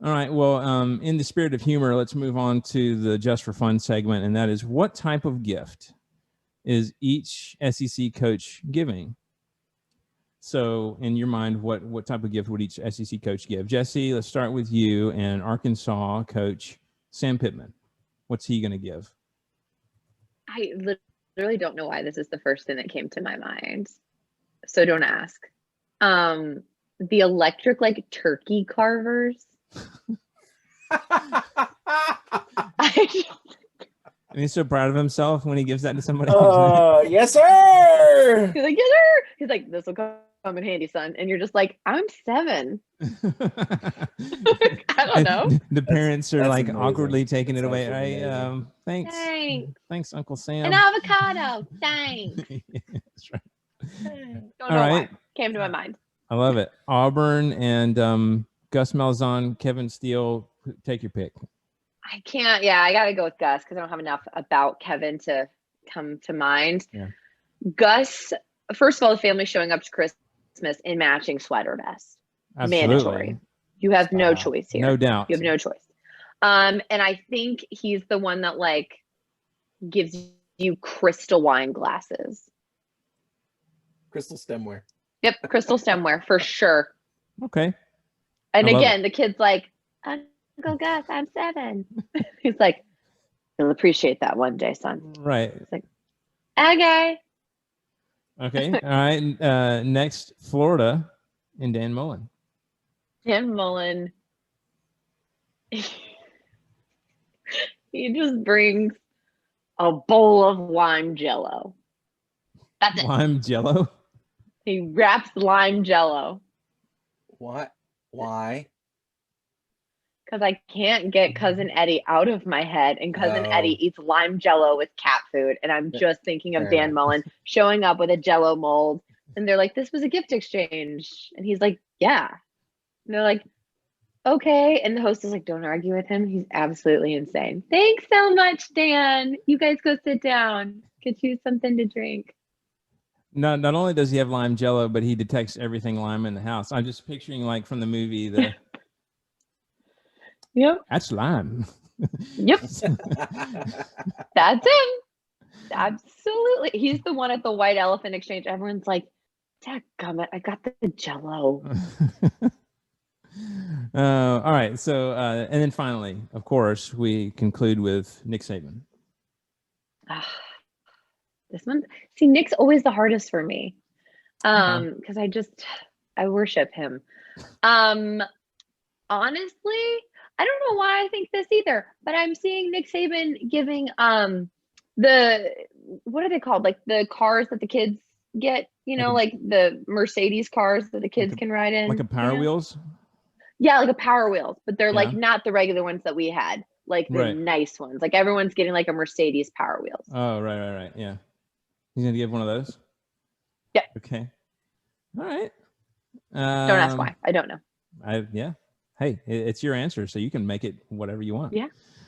All right. Well, in the spirit of humor, let's move on to the Just for Fun segment, and that is, what type of gift is each SEC coach giving? So, in your mind, what type of gift would each SEC coach give? Jesse, let's start with you and Arkansas coach Sam Pittman. What's he going to give? I literally don't know why this is the first thing that came to my mind, so don't ask. The electric turkey carvers. And he's so proud of himself when he gives that to somebody. Yes, sir. He's like, yes, sir. He's like, this will come in handy, son. And you're just like, I'm 7. I don't know. The parents are that's like amazing. awkwardly taking That's it away. amazing. Thanks, Uncle Sam. An avocado. Thanks. Yeah, that's right. Don't know why. Came to my mind. I love it. Auburn and Gus Malzahn, Kevin Steele. Take your pick. I can't. Yeah, I got to go with Gus because I don't have enough about Kevin to come to mind. Yeah. Gus, first of all, the family showing up to Christmas in matching sweater vest. Absolutely. Mandatory. You have no choice here. No doubt. You have no choice. And I think he's the one that gives you crystal wine glasses. Crystal stemware. Yep, crystal stemware for sure. Okay. And again, the kid's like, Uncle Gus, I'm 7. He's like, you'll appreciate that one day, son. Right. It's like, okay. Okay. All right. Next, Florida and Dan Mullen. Dan Mullen, he just brings a bowl of lime jello. That's it. Lime jello? He wraps lime jello. What? Why? Because I can't get Cousin Eddie out of my head, and Cousin Eddie eats lime jello with cat food, and I'm just thinking of Dan Mullen showing up with a jello mold, and they're like, this was a gift exchange, and he's like, yeah. And they're like, okay, and the host is like, don't argue with him, he's absolutely insane. Thanks so much, Dan. You guys go sit down, get you something to drink. Not only does he have lime jello, but he detects everything lime in the house. I'm just picturing from the movie the Yep. That's lime. Yep. That's him. Absolutely. He's the one at the White Elephant Exchange. Everyone's like, dadgummit, I got the jello. All right. So, and then finally, of course, we conclude with Nick Saban. This one, see, Nick's always the hardest for me. Because I worship him. Honestly, I don't know why I think this either, but I'm seeing Nick Saban giving what are they called? The cars that the kids get, the Mercedes cars that the kids can ride in. Like a Power Wheels? Yeah, like a Power Wheels, but they're not the regular ones that we had, the nice ones. Everyone's getting a Mercedes Power Wheels. Oh, right. Yeah. He's going to give one of those? Yeah. Okay. All right. Don't ask why. I don't know. Yeah. Hey, it's your answer, so you can make it whatever you want. Yeah.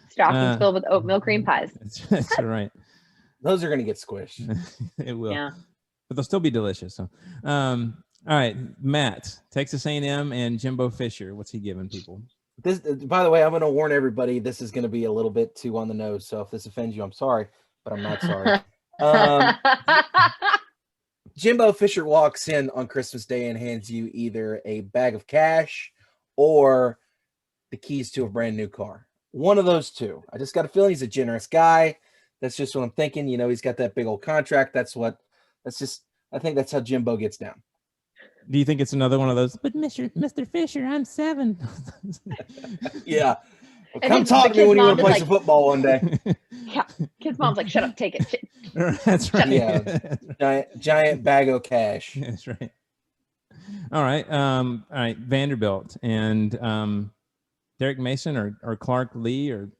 Stockings filled with oatmeal cream pies. That's right. Those are going to get squished. It will. Yeah. But they'll still be delicious. So, all right, Matt, Texas A&M and Jimbo Fisher. What's he giving people? This, by the way, I'm going to warn everybody. This is going to be a little bit too on the nose. So if this offends you, I'm sorry, but I'm not sorry. Jimbo Fisher walks in on Christmas Day and hands you either a bag of cash or the keys to a brand new car. One of those two. I just got a feeling he's a generous guy. That's just what I'm thinking. He's got that big old contract. I think that's how Jimbo gets down. Do you think it's another one of those? But Mr. Fisher, I'm 7. Yeah. Well, come talk to me when you want to play some football one day. Yeah. Kid's mom's like, shut up, take it. That's right. Yeah. Giant bag of cash. That's right. All right. Vanderbilt and Derek Mason or Clark Lee or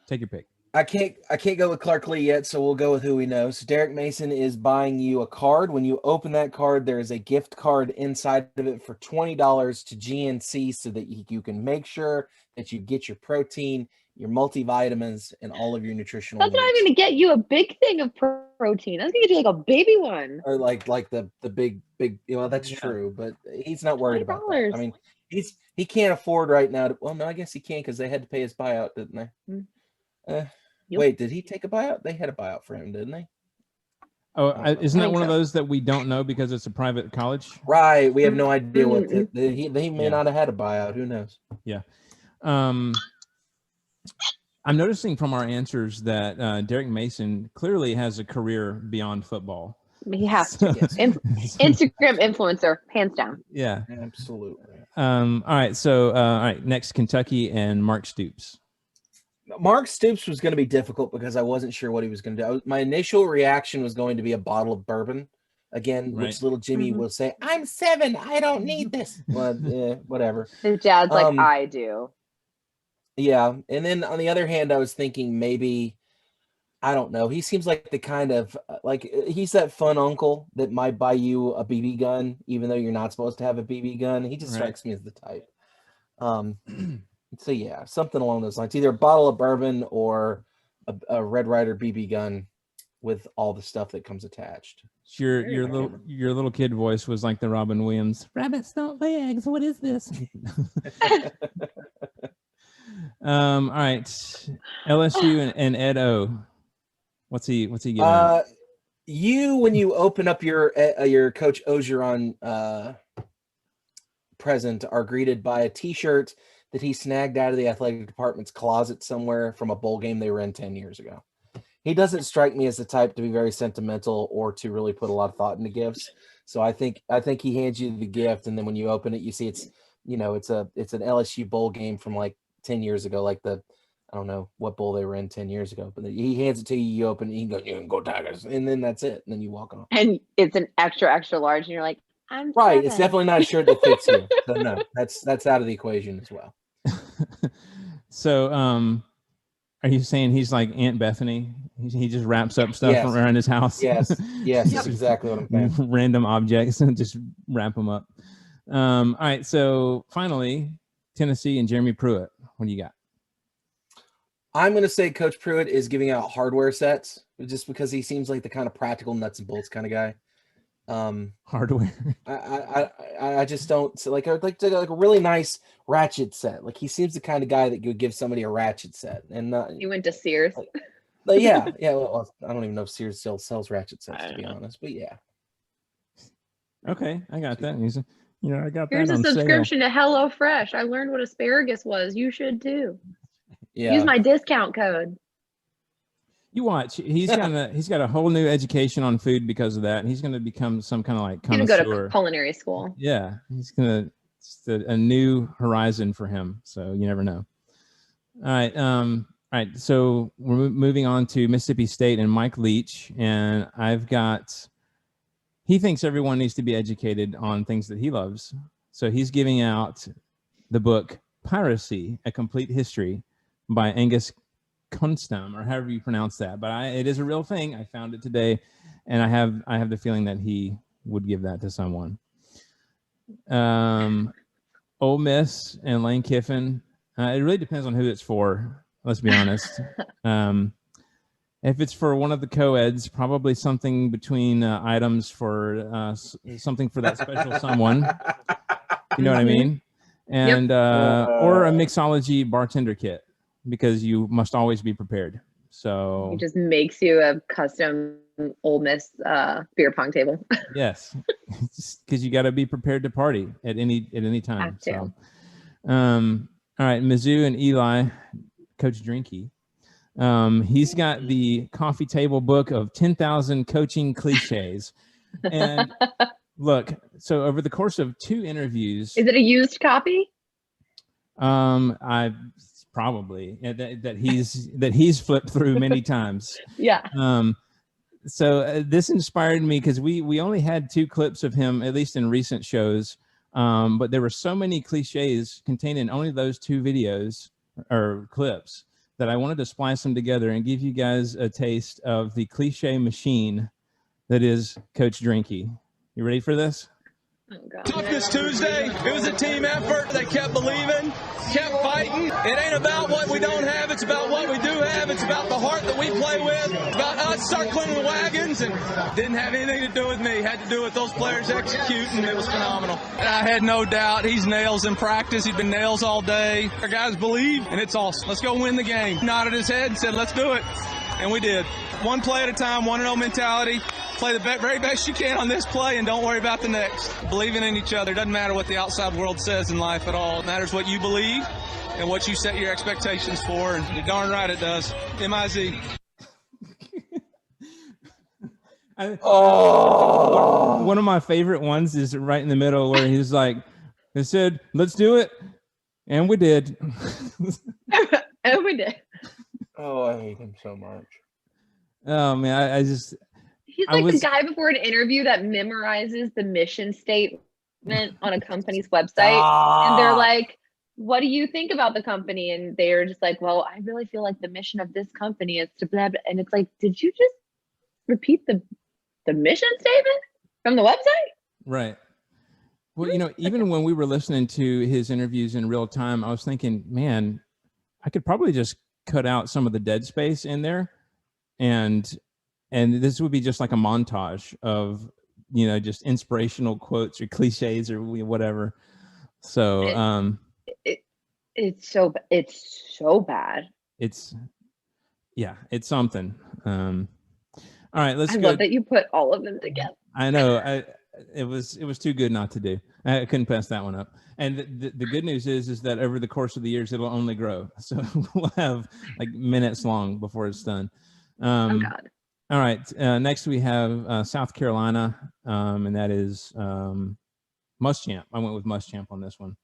take your pick. I can't go with Clark Lee yet, so we'll go with who we know. So Derek Mason is buying you a card. When you open that card, there is a gift card inside of it for $20 to GNC so that you can make sure that you get your protein, your multivitamins, and all of your nutritional needs. That's not even going to get you a big thing of protein. That's going to get you a baby one. Or like the big, that's true, but he's not worried about that. I mean, he can't afford right now. Well, no, I guess he can because they had to pay his buyout, didn't they? Yep. Wait, did he take a buyout? They had a buyout for him, didn't they? Oh, isn't that think one of so. those that we don't know because it's a private college? Right. We have no idea what Mm-mm. he may not have had a buyout. Who knows? Yeah. I'm noticing from our answers that Derek Mason clearly has a career beyond football. He has So- to. Instagram influencer, hands down. Yeah. Absolutely. All right. So, all right. Next, Kentucky and Mark Stoops. Mark Stoops was going to be difficult because I wasn't sure what he was going to do. My initial reaction was going to be a bottle of bourbon again, Right. which little Jimmy will say, "I'm 7. I don't need this." Well, whatever. His dad's like, I do. Yeah. And then on the other hand, I was thinking maybe, I don't know. He seems like the kind of like he's that fun uncle that might buy you a BB gun, even though you're not supposed to have a BB gun. He just strikes me as the type. So yeah, something along those lines. Either a bottle of bourbon or a Red Ryder BB gun with all the stuff that comes attached. Your little kid voice was like the Robin Williams. Rabbits don't lay eggs. What is this? All right, LSU and Ed O. What's he giving out? When you open up your Coach Ogeron present, are greeted by a T-shirt that he snagged out of the athletic department's closet somewhere from a bowl game they ran 10 years ago. He doesn't strike me as the type to be very sentimental or to really put a lot of thought into gifts. So I think he hands you the gift, and then when you open it, you see it's an LSU bowl game from like 10 years ago, like I don't know what bowl they were in 10 years ago, but he hands it to you, you open it, you can go Tigers, and then that's it, and then you walk on. And it's an extra, extra large, and you're like, I'm right. 7. It's definitely not a shirt that fits you. So no, that's out of the equation as well. So, are you saying he's like Aunt Bethany? He just wraps up stuff around his house? Yes, that's exactly what I'm saying. Random objects and just wrap them up. All right, so finally, Tennessee and Jeremy Pruitt. What do you got? I'm going to say Coach Pruitt is giving out hardware sets just because he seems like the kind of practical nuts and bolts kind of guy. Hardware. I just don't like a really nice ratchet set. Like he seems the kind of guy that would give somebody a ratchet set. And he went to Sears. Yeah. Well, I don't even know if Sears still sells ratchet sets, to be honest. But yeah. Okay, I got that. He's, I got Here's that. Here's a subscription to HelloFresh. I learned what asparagus was. You should too. Yeah. Use my discount code. You watch. He's got a whole new education on food because of that, and he's going to become some kind of like connoisseur. He's going to go to culinary school. Yeah, he's going to a new horizon for him. So you never know. All right. All right. So we're moving on to Mississippi State and Mike Leach, and he thinks everyone needs to be educated on things that he loves. So he's giving out the book Piracy: A Complete History by Angus Kunstam, or however you pronounce that, but it is a real thing. I found it today, and I have the feeling that he would give that to someone. Ole Miss and Lane Kiffin. It really depends on who it's for. Let's be honest. If it's for one of the co-eds, probably something between items for something for that special someone. You know what I mean? And or a mixology bartender kit, because you must always be prepared. So it just makes you a custom Ole Miss beer pong table. Yes, because you got to be prepared to party at any time. So, all right, Mizzou and Eli, Coach Drinky. He's got the coffee table book of 10,000 coaching cliches. And look, so over the course of 2 interviews, is it a used copy? I probably that he's flipped through many times. Yeah. So this inspired me because we only had 2 clips of him, at least in recent shows. But there were so many cliches contained in only those 2 videos or clips that I wanted to splice them together and give you guys a taste of the cliche machine that is Coach Drinky. You ready for this? Oh, God. Toughness Tuesday. It was a team effort. They kept believing, kept fighting. It ain't about what we don't have. It's about what we do have. It's about the heart that we play with. About us circling the wagons, and didn't have anything to do with me. Had to do with those players executing. It was phenomenal. And I had no doubt he's nails in practice. He's been nails all day. Our guys believe, and it's awesome. Let's go win the game. Nodded his head and said, let's do it. And we did. One play at a time, 1-0 mentality. Play the very best you can on this play and don't worry about the next. Believing in each other. Doesn't matter what the outside world says in life at all. It matters what you believe and what you set your expectations for. And you're darn right it does. M-I-Z. One of my favorite ones is right in the middle where he's like, they said, let's do it. And we did. And we did. Oh, I hate him so much. Oh, man, I just... He's like the guy before an interview that memorizes the mission statement on a company's website. And they're like, what do you think about the company? And they're just like, well, I really feel like the mission of this company is to blah, blah. And it's like, did you just repeat the mission statement from the website? Right. Well, you know, even when we were listening to his interviews in real time, I was thinking, man, I could probably just cut out some of the dead space in there. And this would be just like a montage of, you know, just inspirational quotes or cliches or whatever. So it's so bad. It's something. All right, let's I go. love that you put all of them together. I know. It was too good not to do. I couldn't pass that one up. And the good news is that over the course of the years, it'll only grow. So we'll have like minutes long before it's done. Oh God. All right. Next we have South Carolina, and that is Muschamp. I went with Muschamp on this one.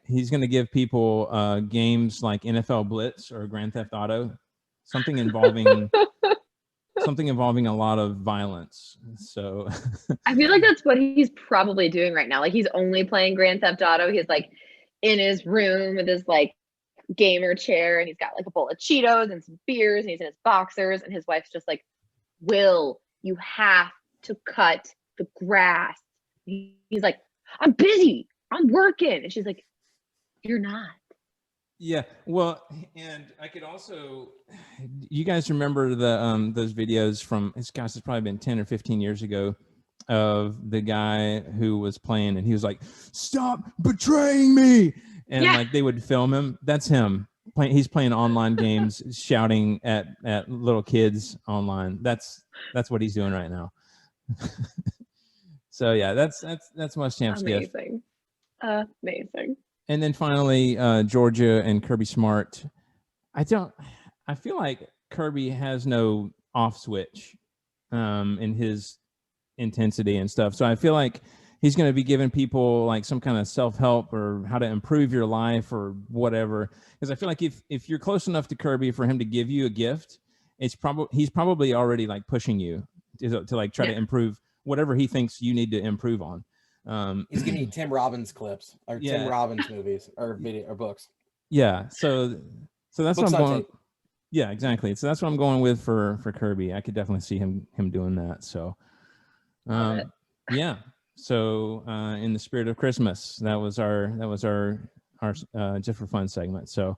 He's going to give people games like NFL Blitz or Grand Theft Auto, something involving a lot of violence. So I feel like that's what he's probably doing right now. Like he's only playing Grand Theft Auto. He's like in his room with his like gamer chair, and he's got like a bowl of Cheetos and some beers, and he's in his boxers, and his wife's just like, Will, you have to cut the grass. He's like, I'm busy, I'm working. And she's like, you're not. Yeah, well, and I could also, you guys remember the those videos from, it's probably been 10 or 15 years ago, of the guy who was playing and he was like, stop betraying me. And like they would film him. That's him. He's playing online games, shouting at little kids online. That's what he's doing right now. So yeah, that's Muschamp's gift. Amazing. And then finally, Georgia and Kirby Smart. I feel like Kirby has no off switch in his intensity and stuff. So I feel like he's going to be giving people like some kind of self-help or how to improve your life or whatever. Because I feel like if you're close enough to Kirby for him to give you a gift, he's probably already like pushing you to like try to improve whatever he thinks you need to improve on. He's giving you Tim Robbins clips or Tim Robbins movies or video or books. Yeah. So that's books what I'm going. tape. Yeah, exactly. So that's what I'm going with for Kirby. I could definitely see him doing that. So, yeah. So in the spirit of Christmas, that was our just for fun segment. So